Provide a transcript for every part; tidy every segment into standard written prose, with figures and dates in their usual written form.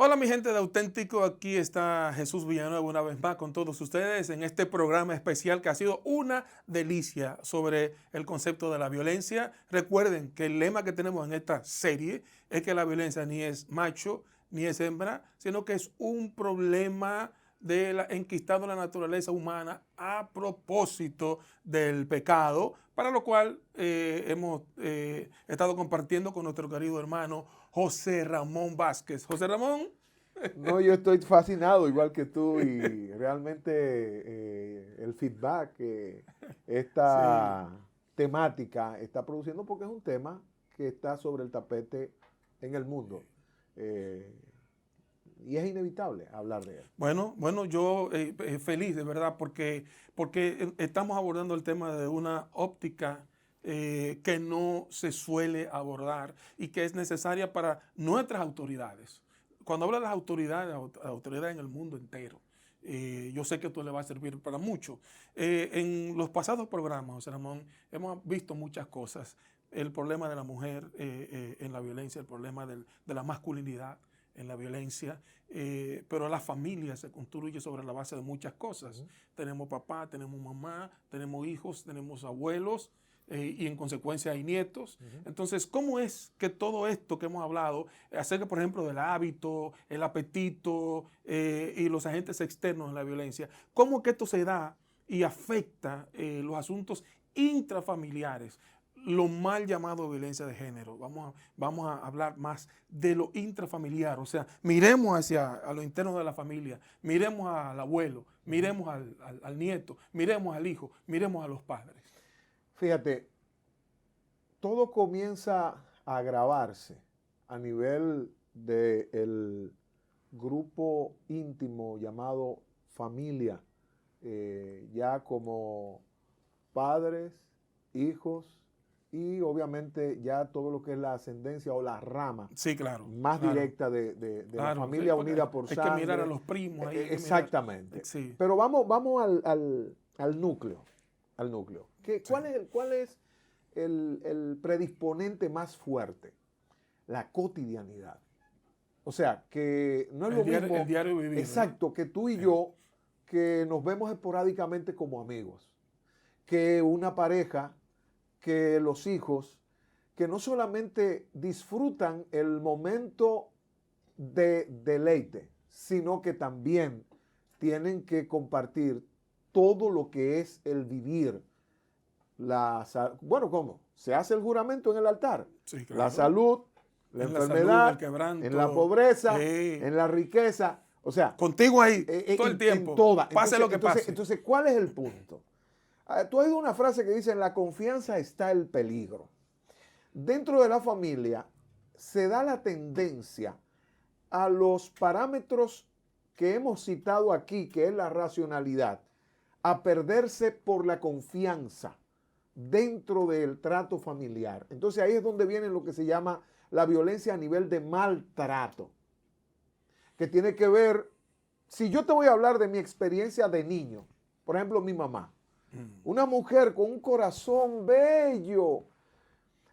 Hola mi gente de Auténtico, aquí está Jesús Villanueva una vez más con todos ustedes en este programa especial que ha sido una delicia sobre el concepto de la violencia. Recuerden que el lema que tenemos en esta serie es que la violencia ni es macho ni es hembra, sino que es un problema enquistado en la naturaleza humana a propósito del pecado, para lo cual hemos estado compartiendo con nuestro querido hermano José Ramón Vázquez. José Ramón. No, yo estoy fascinado igual que tú y realmente el feedback que esta Sí. temática está produciendo, porque es un tema que está sobre el tapete en el mundo y es inevitable hablar de él. Bueno, yo feliz de verdad porque estamos abordando el tema de una óptica que no se suele abordar y que es necesaria para nuestras autoridades. Cuando hablo de las autoridades en el mundo entero, yo sé que esto le va a servir para mucho. En los pasados programas, José Ramón, hemos visto muchas cosas. El problema de la mujer en la violencia, el problema de la masculinidad en la violencia, pero la familia se construye sobre la base de muchas cosas. Tenemos papá, tenemos mamá, tenemos hijos, tenemos abuelos, y en consecuencia hay nietos. Entonces, ¿cómo es que todo esto que hemos hablado, acerca, por ejemplo, del hábito, el apetito y los agentes externos de la violencia, cómo que esto se da y afecta los asuntos intrafamiliares? Lo mal llamado violencia de género. Vamos a hablar más de lo intrafamiliar. O sea, miremos a lo interno de la familia, miremos al abuelo, miremos al nieto, miremos al hijo, miremos a los padres. Fíjate, todo comienza a agravarse a nivel del grupo íntimo llamado familia, ya como padres, hijos y obviamente ya todo lo que es la ascendencia o la rama Sí, claro, más claro, directa de la claro, familia sí, unida por hay que mirar a sangre. los primos ahí. Exactamente. Sí. Pero vamos al núcleo. Al núcleo. Sí. ¿Cuál es el predisponente más fuerte? La cotidianidad. O sea, que no es lo mismo. El diario vivir. Exacto, que tú y Sí. yo, que nos vemos esporádicamente como amigos, que una pareja, que los hijos, que no solamente disfrutan el momento de deleite, sino que también tienen que compartir todo lo que es el vivir. Bueno, ¿cómo? Se hace el juramento en el altar. Sí, claro. La salud, la en enfermedad, la salud, el quebranto, en la pobreza, en la riqueza. O sea, contigo ahí todo el tiempo. En toda. Pase lo que pase. Entonces, ¿cuál es el punto? Tú has oído una frase que dice: en la confianza está el peligro. Dentro de la familia se da la tendencia a los parámetros que hemos citado aquí, que es la racionalidad, a perderse por la confianza dentro del trato familiar. Entonces ahí es donde viene lo que se llama la violencia a nivel de maltrato, que tiene que ver, si yo te voy a hablar de mi experiencia de niño, por ejemplo, mi mamá, una mujer con un corazón bello,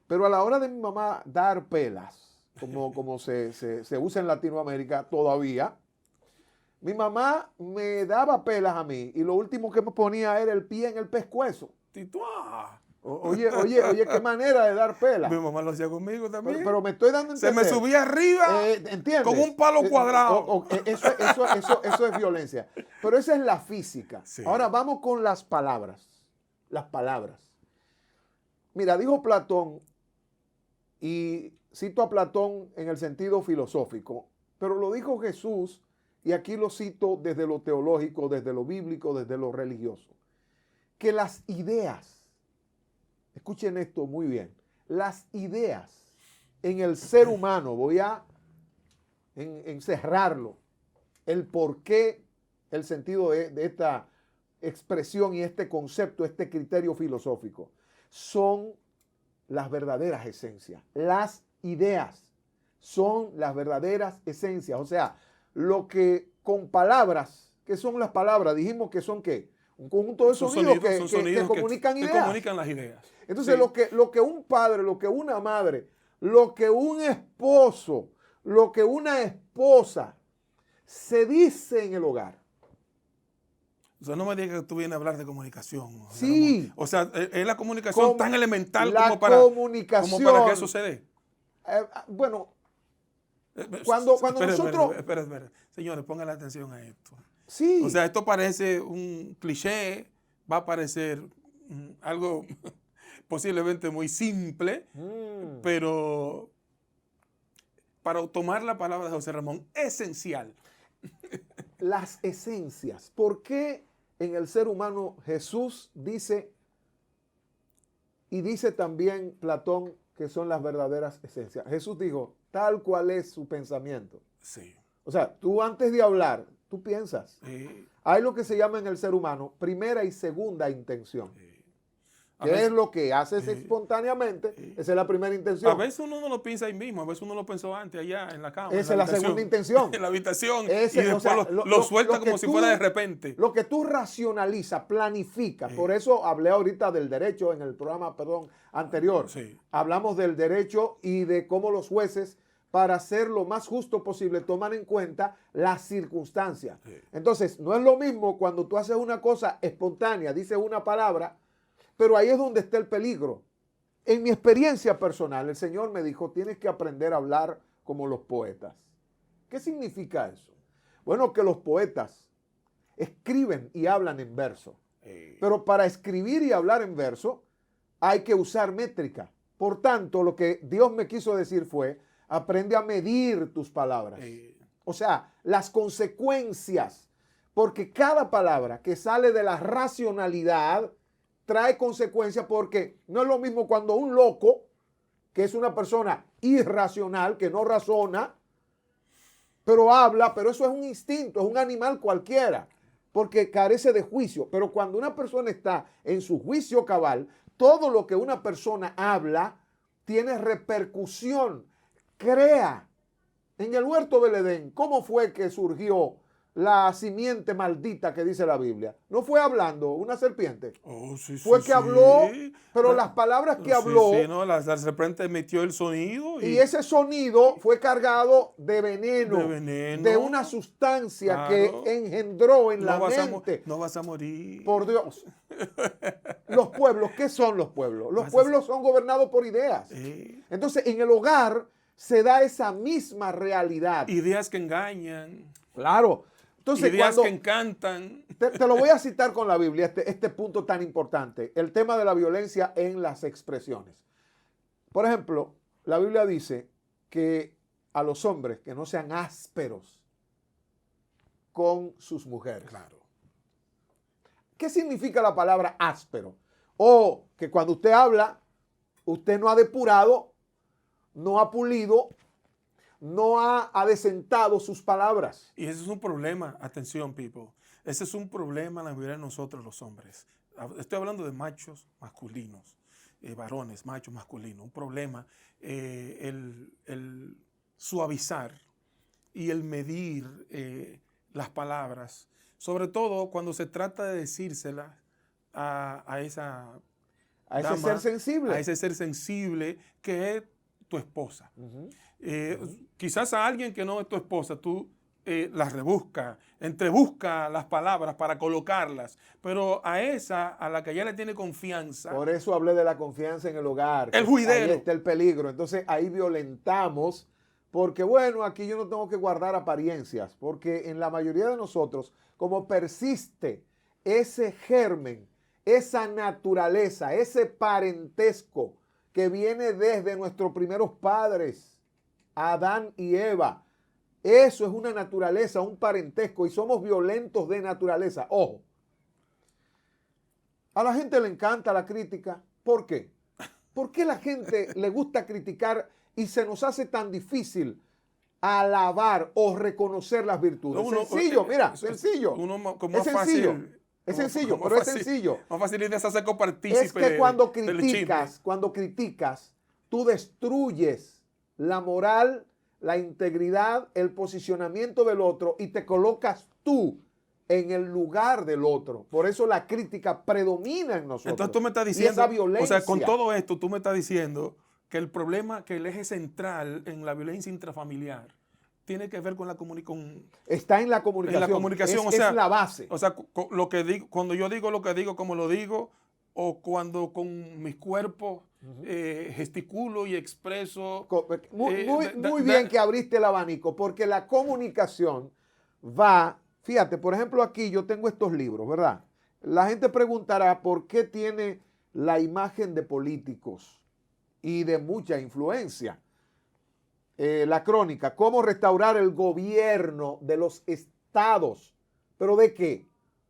pero a la hora de mi mamá dar pelas, como se usa en Latinoamérica todavía, mi mamá me daba pelas a mí y lo último que me ponía era el pie en el pescuezo. Tituá. Oye, qué manera de dar pelas. Mi mamá lo hacía conmigo también. Pero me estoy dando a entender. Se me subía arriba ¿entiendes? con un palo cuadrado. Eso es violencia. Pero esa es la física. Sí. Ahora vamos con las palabras. Las palabras. Mira, dijo Platón, y cito a Platón en el sentido filosófico, pero lo dijo Jesús, y aquí lo cito desde lo teológico, desde lo bíblico, desde lo religioso, que las ideas, escuchen esto muy bien, las ideas en el ser humano, voy a encerrarlo, el porqué, el sentido de esta expresión y este concepto, este criterio filosófico, son las verdaderas esencias. Las ideas son las verdaderas esencias. O sea, lo que con palabras, ¿qué son las palabras? Dijimos que son ¿qué? Un conjunto de sonidos que comunican ideas. Que comunican las ideas. Entonces, sí, lo que un padre, lo que una madre, lo que un esposo, lo que una esposa se dice en el hogar. O sea, no me digas que tú vienes a hablar de comunicación. Sí. O sea, es la comunicación tan elemental la como para que eso se dé. Bueno, cuando nosotros... Espera. Señores, pongan la atención a esto. Sí. O sea, esto parece un cliché, va a parecer algo posiblemente muy simple, pero para tomar la palabra de José Ramón, esencial. Las esencias. ¿Por qué en el ser humano Jesús dice, y dice también Platón, que son las verdaderas esencias? Jesús dijo, tal cual es su pensamiento. Sí. O sea, tú antes de hablar, tú piensas. Hay lo que se llama en el ser humano primera y segunda intención. ¿Qué es lo que haces espontáneamente? Esa es la primera intención. A veces uno no lo piensa ahí mismo, a veces uno lo pensó antes allá en la cama. Esa es la segunda intención. En la habitación. Ese, y después lo suelta como si fuera de repente. Lo que tú racionalizas, planificas. Por eso hablé ahorita del derecho en el programa, anterior. Sí. Hablamos del derecho y de cómo los jueces, para hacer lo más justo posible, toman en cuenta las circunstancias. Sí. Entonces, no es lo mismo cuando tú haces una cosa espontánea, dices una palabra, pero ahí es donde está el peligro. En mi experiencia personal, el Señor me dijo, tienes que aprender a hablar como los poetas. ¿Qué significa eso? Bueno, que los poetas escriben y hablan en verso. Pero para escribir y hablar en verso hay que usar métrica. Por tanto, lo que Dios me quiso decir fue, aprende a medir tus palabras. O sea, las consecuencias. Porque cada palabra que sale de la racionalidad trae consecuencias, porque no es lo mismo cuando un loco, que es una persona irracional, que no razona, pero habla, pero eso es un instinto, es un animal cualquiera, porque carece de juicio. Pero cuando una persona está en su juicio cabal, todo lo que una persona habla tiene repercusión, crea. En el huerto del Edén, ¿cómo fue que surgió la simiente maldita que dice la Biblia? No fue hablando una serpiente. Fue que habló, pero las palabras que habló. No, la serpiente emitió el sonido. Y ese sonido fue cargado de veneno. De una sustancia que engendró en la mente. No vas a morir. Por Dios. Los pueblos, ¿qué son los pueblos? Los pueblos son gobernados por ideas. Entonces, en el hogar se da esa misma realidad. Ideas que engañan. Claro. Entonces, ideas que encantan. Te lo voy a citar con la Biblia, este punto tan importante, el tema de la violencia en las expresiones. Por ejemplo, la Biblia dice que a los hombres que no sean ásperos con sus mujeres. Claro. ¿Qué significa la palabra áspero? O que cuando usted habla, usted no ha depurado, no ha pulido, no ha adecentado sus palabras. Y ese es un problema, atención, people. Ese es un problema en la mayoría de nosotros los hombres. Estoy hablando de machos masculinos, varones, machos masculinos. Un problema, el suavizar y el medir las palabras, sobre todo cuando se trata de decírselas a esa ese ser sensible. A ese ser sensible que es tu esposa. Quizás a alguien que no es tu esposa, tú las rebuscas, entrebuscas las palabras para colocarlas, pero a esa, a la que ya le tiene confianza. Por eso hablé de la confianza en el hogar. El juidero. Ahí está el peligro. Entonces ahí violentamos, porque bueno, aquí yo no tengo que guardar apariencias, porque en la mayoría de nosotros, como persiste ese germen, esa naturaleza, ese parentesco que viene desde nuestros primeros padres, Adán y Eva. Eso es una naturaleza, un parentesco, y somos violentos de naturaleza. Ojo, a la gente le encanta la crítica. ¿Por qué? ¿Por qué a la gente le gusta criticar y se nos hace tan difícil alabar o reconocer las virtudes? Sencillo, mira, sencillo. Es sencillo. Es sencillo, pero es sencillo. Más fácil es hacerse copartícipe. Es que cuando criticas, tú destruyes la moral, la integridad, el posicionamiento del otro y te colocas tú en el lugar del otro. Por eso la crítica predomina en nosotros. Entonces tú me estás diciendo, y esa violencia. O sea, con todo esto tú me estás diciendo que el problema, que el eje central en la violencia intrafamiliar tiene que ver con la comunicación. Está en la comunicación. En la comunicación, es la base. O sea, lo que digo, cuando yo digo lo que digo, como lo digo, o cuando con mis cuerpos gesticulo y expreso. Muy bien que abriste el abanico, porque la comunicación va, fíjate, por ejemplo aquí yo tengo estos libros, ¿verdad? La gente preguntará por qué tiene la imagen de políticos y de mucha influencia. La crónica, cómo restaurar el gobierno de los estados. ¿Pero de qué?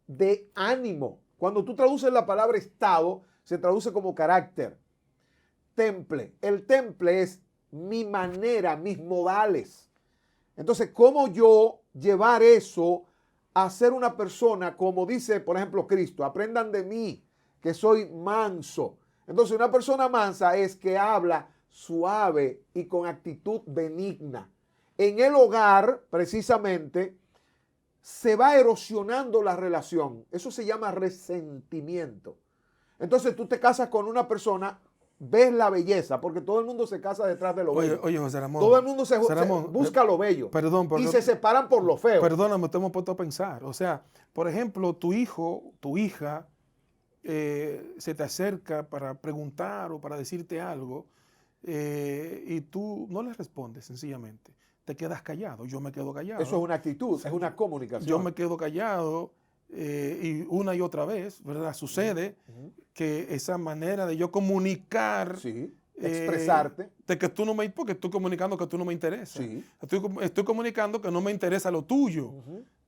De ánimo. Cuando tú traduces la palabra estado, se traduce como carácter. Temple. El temple es mi manera, mis modales. Entonces, ¿cómo yo llevar eso a ser una persona, como dice, por ejemplo, Cristo? Aprendan de mí, que soy manso. Entonces, una persona mansa es que habla suave y con actitud benigna. En el hogar, precisamente, se va erosionando la relación. Eso se llama resentimiento. Entonces, tú te casas con una persona, ves la belleza, porque todo el mundo se casa detrás de lo bello. Oye, José Ramón. Todo el mundo se busca lo bello. Perdón, y se separan por lo feo. Perdóname, te hemos puesto a pensar. O sea, por ejemplo, tu hijo, tu hija, se te acerca para preguntar o para decirte algo y tú no le respondes sencillamente. Te quedas callado. Yo me quedo callado. Eso es una actitud, es una comunicación. Yo me quedo callado y una y otra vez, ¿verdad? Sucede que esa manera de yo comunicar, sí, expresarte, de que tú no me, porque estoy comunicando que tú no me interesa. Sí. Estoy comunicando que no me interesa lo tuyo.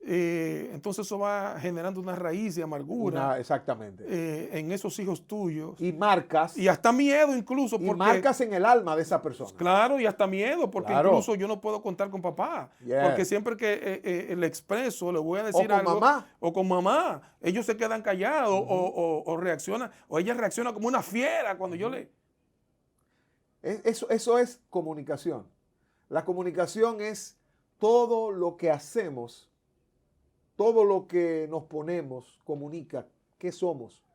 Entonces eso va generando una raíz de amargura. Exactamente. En esos hijos tuyos. Y marcas. Y hasta miedo incluso. Y marcas en el alma de esa persona. Claro, y hasta miedo, porque incluso yo no puedo contar con papá. Yeah. Porque siempre que le expreso, le voy a decir algo. O con mamá. O con mamá. Ellos se quedan callados o reaccionan. O ella reacciona como una fiera cuando yo le... Eso es comunicación. La comunicación es todo lo que hacemos, todo lo que nos ponemos, comunica qué somos,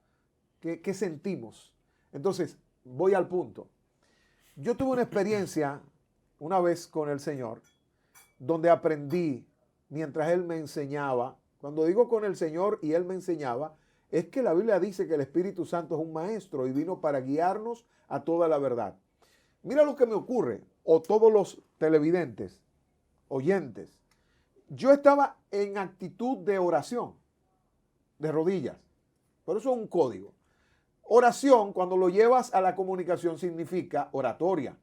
qué sentimos. Entonces, voy al punto. Yo tuve una experiencia una vez con el Señor, donde aprendí, mientras Él me enseñaba, cuando digo con el Señor y Él me enseñaba, es que la Biblia dice que el Espíritu Santo es un maestro y vino para guiarnos a toda la verdad. Mira lo que me ocurre, o todos los televidentes, oyentes. Yo estaba en actitud de oración, de rodillas. Por eso es un código. Oración, cuando lo llevas a la comunicación, significa oratoria.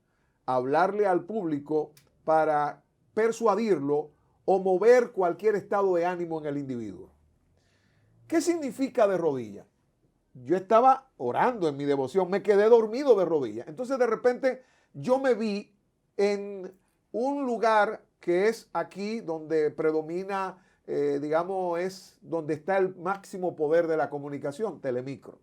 Hablarle al público para persuadirlo o mover cualquier estado de ánimo en el individuo. ¿Qué significa de rodillas? Yo estaba orando en mi devoción, me quedé dormido de rodillas. Entonces de repente yo me vi en un lugar que es aquí donde predomina, digamos, es donde está el máximo poder de la comunicación, Telemicro.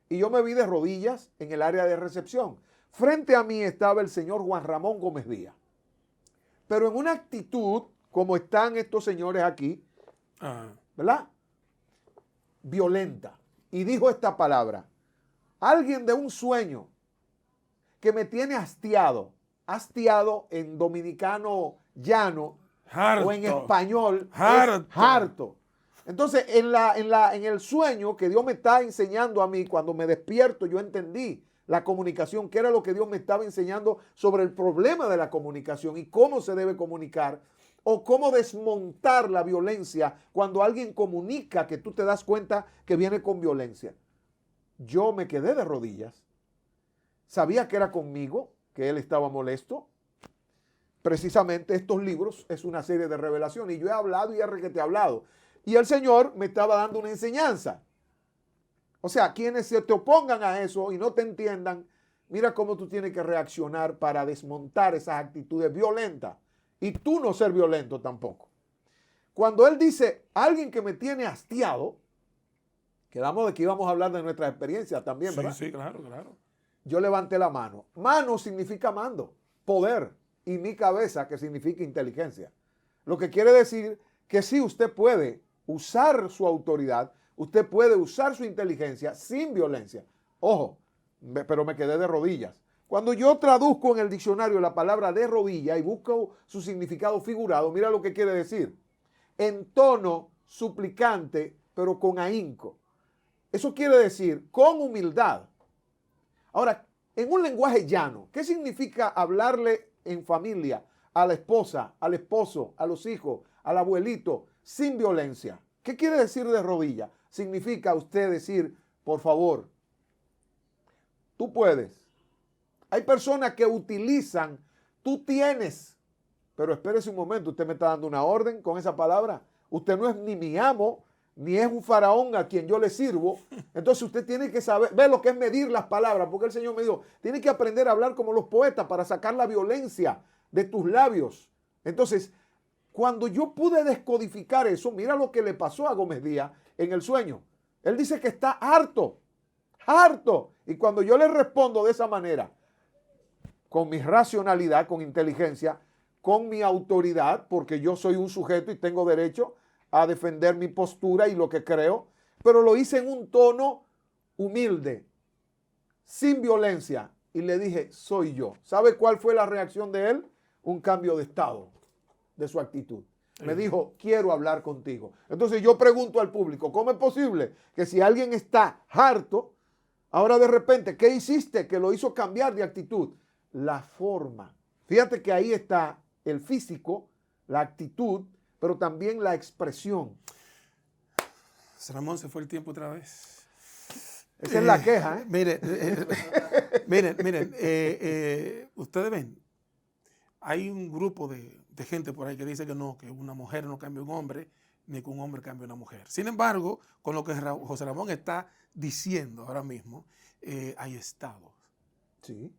Y yo me vi de rodillas en el área de recepción. Frente a mí estaba el señor Juan Ramón Gómez Díaz. Pero en una actitud, como están estos señores aquí, ¿verdad? Violenta. Y dijo esta palabra: alguien de un sueño que me tiene hastiado en dominicano llano, harto, o en español, harto. Entonces, en el sueño que Dios me está enseñando a mí, cuando me despierto, yo entendí la comunicación, que era lo que Dios me estaba enseñando sobre el problema de la comunicación y cómo se debe comunicar, o cómo desmontar la violencia cuando alguien comunica que tú te das cuenta que viene con violencia. Yo me quedé de rodillas. Sabía que era conmigo, que él estaba molesto. Precisamente estos libros es una serie de revelaciones y yo he hablado y he hablado. Y el Señor me estaba dando una enseñanza. O sea, quienes se te opongan a eso y no te entiendan, mira cómo tú tienes que reaccionar para desmontar esas actitudes violentas. Y tú no ser violento tampoco. Cuando él dice, alguien que me tiene hastiado, quedamos de que íbamos a hablar de nuestra experiencia también, ¿verdad? Sí, claro, claro. Yo levanté la mano. Mano significa mando, poder, y mi cabeza, que significa inteligencia. Lo que quiere decir que sí, usted puede usar su autoridad, usted puede usar su inteligencia sin violencia. Ojo, pero me quedé de rodillas, Cuando yo traduzco en el diccionario la palabra de rodilla y busco su significado figurado, mira lo que quiere decir. En tono suplicante, pero con ahínco. Eso quiere decir con humildad. Ahora, en un lenguaje llano, ¿qué significa hablarle en familia a la esposa, al esposo, a los hijos, al abuelito, sin violencia? ¿Qué quiere decir de rodilla? Significa usted decir, por favor, tú puedes. Hay personas que utilizan, tú tienes, pero espérese un momento, usted me está dando una orden con esa palabra. Usted no es ni mi amo, ni es un faraón a quien yo le sirvo. Entonces usted tiene que saber, ver lo que es medir las palabras, porque el Señor me dijo, tiene que aprender a hablar como los poetas para sacar la violencia de tus labios. Entonces, cuando yo pude descodificar eso, mira lo que le pasó a Gómez Díaz en el sueño. Él dice que está harto, harto. Y cuando yo le respondo de esa manera, con mi racionalidad, con inteligencia, con mi autoridad, porque yo soy un sujeto y tengo derecho a defender mi postura y lo que creo, pero lo hice en un tono humilde, sin violencia, y le dije, soy yo. ¿Sabe cuál fue la reacción de él? Un cambio de estado, de su actitud. Me dijo, quiero hablar contigo. Entonces yo pregunto al público, ¿cómo es posible que si alguien está harto, ahora de repente, ¿qué hiciste que lo hizo cambiar de actitud? La forma. Fíjate que ahí está el físico, la actitud, pero también la expresión. Ramón, se fue el tiempo otra vez. Esa es la queja, ¿eh? Miren, ustedes ven, hay un grupo de gente por ahí que dice que no, que una mujer no cambia un hombre, ni que un hombre cambia una mujer. Sin embargo, con lo que José Ramón está diciendo ahora mismo, hay estados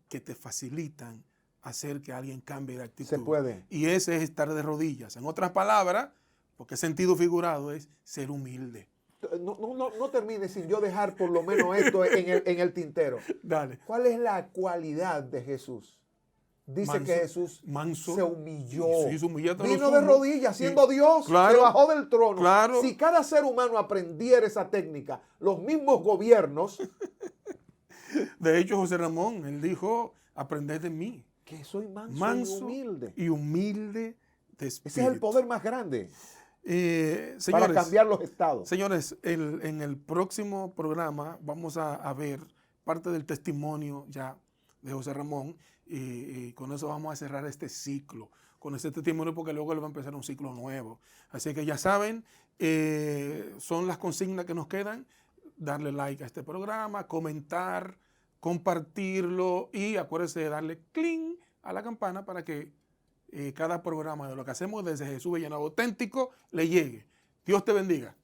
que te facilitan hacer que alguien cambie de actitud. Se puede. Y ese es estar de rodillas. En otras palabras, porque sentido figurado es ser humilde. No termine sin yo dejar por lo menos esto en el tintero. Dale. ¿Cuál es la cualidad de Jesús? Dice Manso, que Jesús manso, se humilló. Sí, se humilló hasta Vino los de sumos. rodillas, siendo Dios, claro, se bajó del trono. Claro. Si cada ser humano aprendiera esa técnica, los mismos gobiernos... De hecho, José Ramón, él dijo, aprended de mí. Que soy manso y humilde. Y humilde de espíritu. Ese es el poder más grande señores, para cambiar los estados. Señores, en el próximo programa vamos a ver parte del testimonio ya de José Ramón y con eso vamos a cerrar este ciclo, con este testimonio porque luego le va a empezar un ciclo nuevo. Así que ya saben, son las consignas que nos quedan. Darle like a este programa, comentar, compartirlo y acuérdense de darle clic a la campana para que cada programa de lo que hacemos desde Jesús Villanueva Auténtico le llegue. Dios te bendiga.